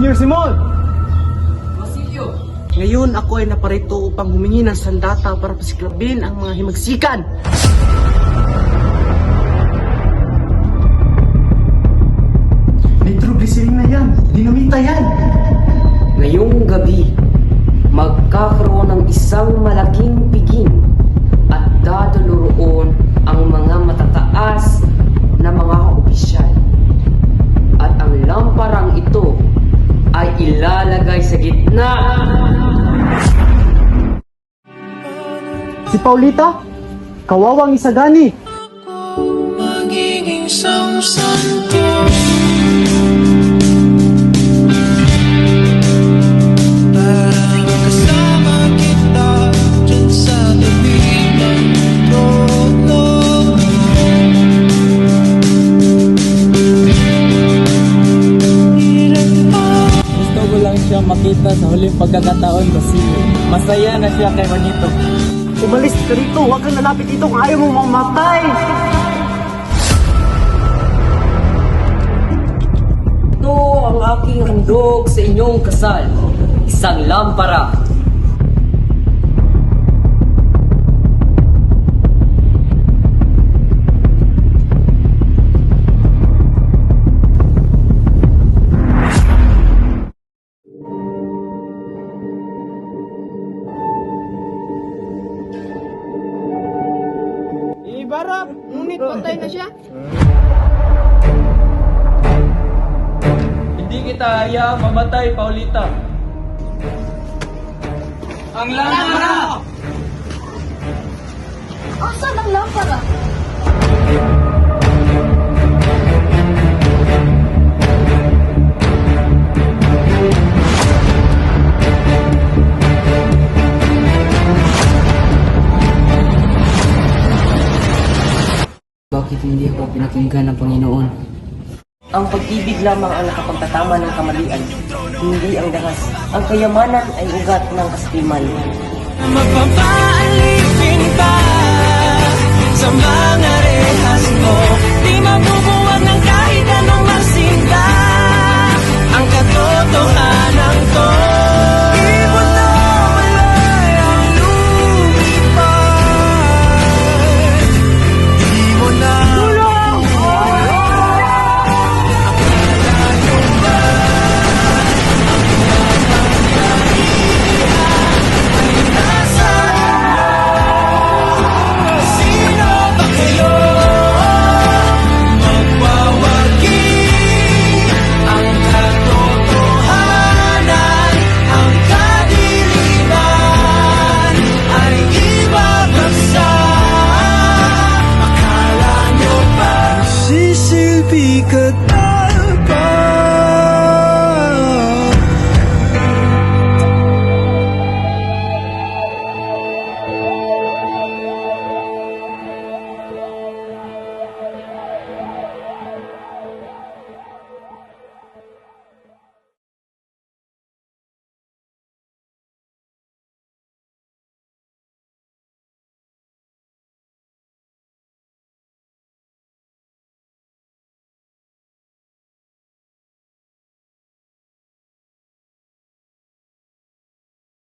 Engineer Simon! Basilio! Ngayon ako ay naparito upang humingi ng sandata para pasiklabin ang mga himagsikan. Nitroglycerin na yan! Dinamita yan! Ngayong gabi, magkakaroon ng isang malaking piging at dadaloroon ang mga matataas na mga opisyal. At ang lamparang ito ay ilalagay sa gitna. Si Paulita? Kawawang isagani! Magiging isang santo. Parang kasama kita dyan sa tabi ng trono. Gusto ko lang siya makita sa huling pagkakataon, Basilio. Masaya na siya kay Juanito. Umalis ka rito, huwag kang lalapit dito kung ayaw mo mamatay! Ito ang aking handog sa inyong kasal. Isang lampara. Ibarap, ngunit patay na siya. Hindi kita hayaan mamatay, Paulita. Ang lampara! Asan ang lampara? Bakit hindi ako pinakinggan ng Panginoon? Ang pag-ibig lamang ang nakapagtatama ng kamalian, hindi ang dahas. Ang kayamanan ay ugat ng kastiman. Mapapaalipin pa sa mga rehas mo. Di mabubuwag ng kahit anong magsinta. Ang katotohanan ko. Di mo na malay ang lumipad. Di mo na tulong. Sino ba kayo? Magwawagi ang katotohanan, ang kadiliman ay ibabagsak. Akala nyo ba sisilbi ka